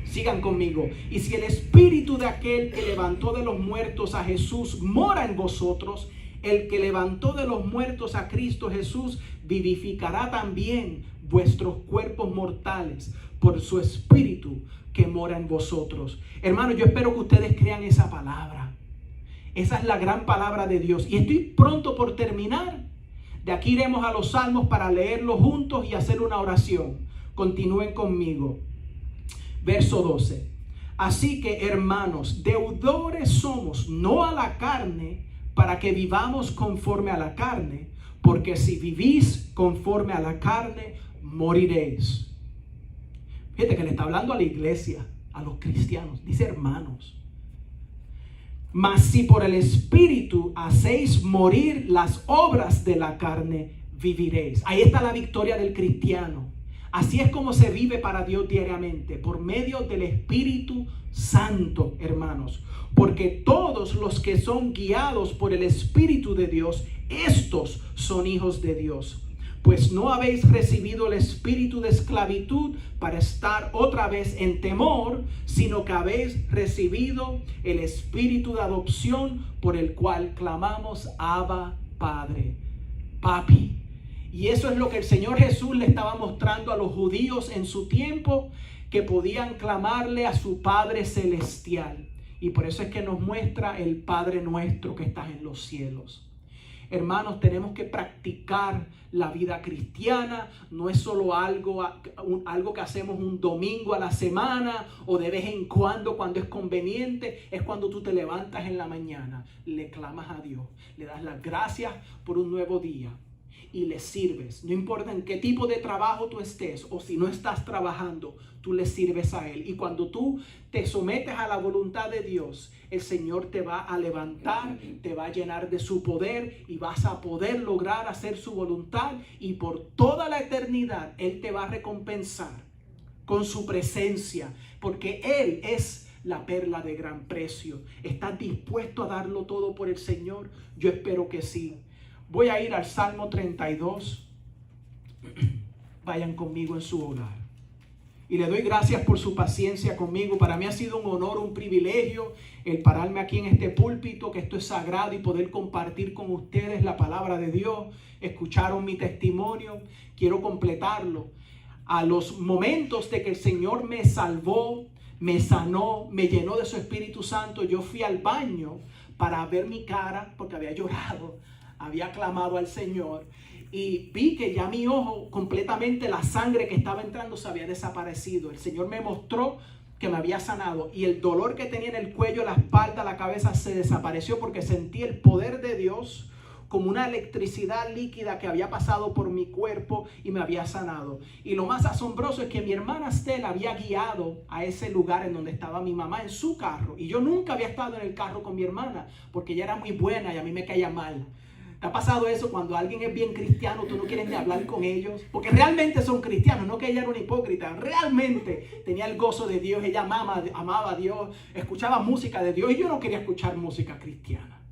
Sigan conmigo. Y si el Espíritu de aquel que levantó de los muertos a Jesús mora en vosotros, el que levantó de los muertos a Cristo Jesús vivificará también vuestros cuerpos mortales por su Espíritu que mora en vosotros. Hermanos, yo espero que ustedes crean esa palabra. Esa es la gran palabra de Dios. Y estoy pronto por terminar. De aquí iremos a los salmos para leerlos juntos y hacer una oración. Continúen conmigo. Verso 12. Así que, hermanos, deudores somos, no a la carne, para que vivamos conforme a la carne, porque si vivís conforme a la carne, moriréis. Fíjate que le está hablando a la iglesia, a los cristianos. Dice hermanos. Mas si por el Espíritu hacéis morir las obras de la carne, viviréis. Ahí está la victoria del cristiano. Así es como se vive para Dios diariamente, por medio del Espíritu Santo, hermanos. Porque todos los que son guiados por el Espíritu de Dios, estos son hijos de Dios. Pues no habéis recibido el espíritu de esclavitud para estar otra vez en temor, sino que habéis recibido el espíritu de adopción por el cual clamamos, Abba, Padre, Papi. Y eso es lo que el Señor Jesús le estaba mostrando a los judíos en su tiempo, que podían clamarle a su Padre Celestial. Y por eso es que nos muestra el Padre nuestro que está en los cielos. Hermanos, tenemos que practicar la vida cristiana. No es solo algo que hacemos un domingo a la semana o de vez en cuando es conveniente. Es cuando tú te levantas en la mañana, le clamas a Dios, le das las gracias por un nuevo día y le sirves. No importa en qué tipo de trabajo tú estés o si no estás trabajando, tú le sirves a Él. Y cuando tú te sometes a la voluntad de Dios, el Señor te va a levantar, te va a llenar de su poder y vas a poder lograr hacer su voluntad. Y por toda la eternidad, Él te va a recompensar con su presencia, porque Él es la perla de gran precio. ¿Estás dispuesto a darlo todo por el Señor? Yo espero que sí. Voy a ir al Salmo 32. Vayan conmigo en su hogar. Y le doy gracias por su paciencia conmigo. Para mí ha sido un honor, un privilegio el pararme aquí en este púlpito, que esto es sagrado, y poder compartir con ustedes la palabra de Dios. Escucharon mi testimonio. Quiero completarlo. A los momentos de que el Señor me salvó, me sanó, me llenó de su Espíritu Santo, yo fui al baño para ver mi cara, porque había llorado, había clamado al Señor y vi que ya mi ojo completamente, la sangre que estaba entrando se había desaparecido. El Señor me mostró que me había sanado y el dolor que tenía en el cuello, la espalda, la cabeza se desapareció porque sentí el poder de Dios como una electricidad líquida que había pasado por mi cuerpo y me había sanado. Y lo más asombroso es que mi hermana Estela había guiado a ese lugar en donde estaba mi mamá en su carro. Y yo nunca había estado en el carro con mi hermana porque ella era muy buena y a mí me caía mal. ¿Te ha pasado eso cuando alguien es bien cristiano, tú no quieres ni hablar con ellos? Porque realmente son cristianos, no que ella era una hipócrita. Realmente tenía el gozo de Dios, ella amaba a Dios, escuchaba música de Dios y yo no quería escuchar música cristiana.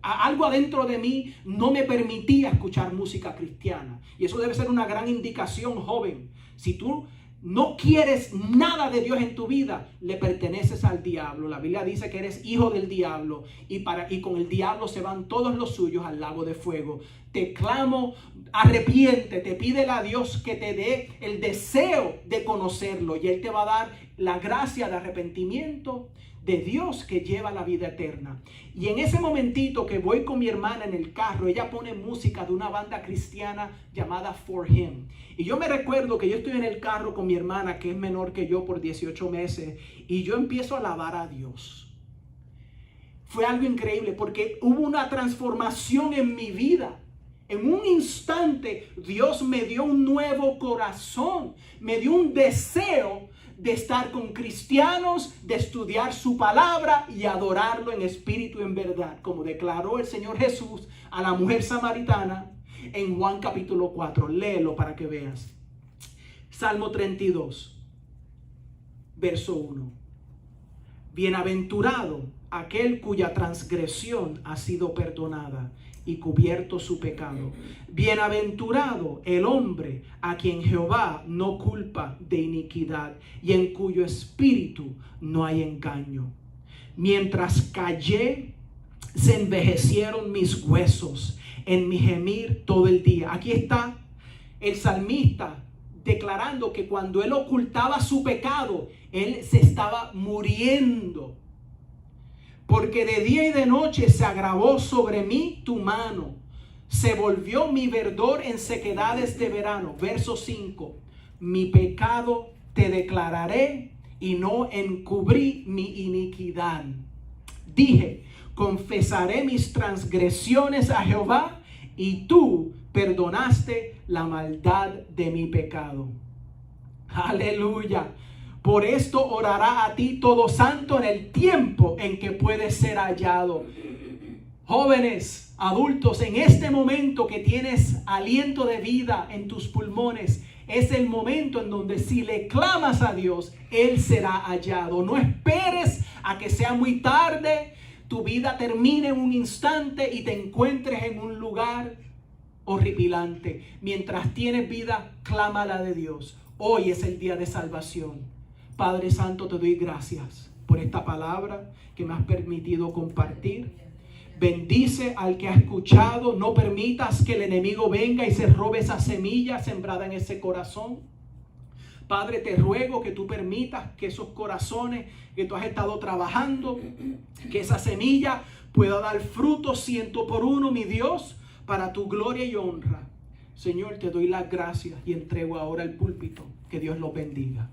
Algo adentro de mí no me permitía escuchar música cristiana. Y eso debe ser una gran indicación, joven. Si tú no quieres nada de Dios en tu vida, le perteneces al diablo. La Biblia dice que eres hijo del diablo y con el diablo se van todos los suyos al lago de fuego. Te clamo, arrepiéntete, pídele a Dios que te dé el deseo de conocerlo y Él te va a dar la gracia de arrepentimiento de Dios que lleva la vida eterna. Y en ese momentito que voy con mi hermana en el carro, ella pone música de una banda cristiana llamada For Him. Y yo me recuerdo que yo estoy en el carro con mi hermana, que es menor que yo por 18 meses, y yo empiezo a alabar a Dios. Fue algo increíble porque hubo una transformación en mi vida. En un instante Dios me dio un nuevo corazón, me dio un deseo de estar con cristianos, de estudiar su palabra y adorarlo en espíritu y en verdad, como declaró el Señor Jesús a la mujer samaritana en Juan capítulo 4. Léelo para que veas. Salmo 32, verso 1. Bienaventurado aquel cuya transgresión ha sido perdonada y cubierto su pecado. Bienaventurado el hombre a quien Jehová no culpa de iniquidad y en cuyo espíritu no hay engaño. Mientras callé, se envejecieron mis huesos en mi gemir todo el día. Aquí está el salmista declarando que cuando él ocultaba su pecado, él se estaba muriendo. Porque de día y de noche se agravó sobre mí tu mano. Se volvió mi verdor en sequedades de verano. Verso 5. Mi pecado te declararé y no encubrí mi iniquidad. Dije, confesaré mis transgresiones a Jehová y tú perdonaste la maldad de mi pecado. Aleluya. Por esto orará a ti todo santo en el tiempo en que puedes ser hallado. Jóvenes, adultos, en este momento que tienes aliento de vida en tus pulmones, es el momento en donde si le clamas a Dios, Él será hallado. No esperes a que sea muy tarde, tu vida termine en un instante y te encuentres en un lugar horripilante. Mientras tienes vida, clámala de Dios. Hoy es el día de salvación. Padre Santo, te doy gracias por esta palabra que me has permitido compartir. Bendice al que ha escuchado. No permitas que el enemigo venga y se robe esa semilla sembrada en ese corazón. Padre, te ruego que tú permitas que esos corazones que tú has estado trabajando, que esa semilla pueda dar fruto 100 por 1, mi Dios, para tu gloria y honra. Señor, te doy las gracias y entrego ahora el púlpito. Que Dios los bendiga.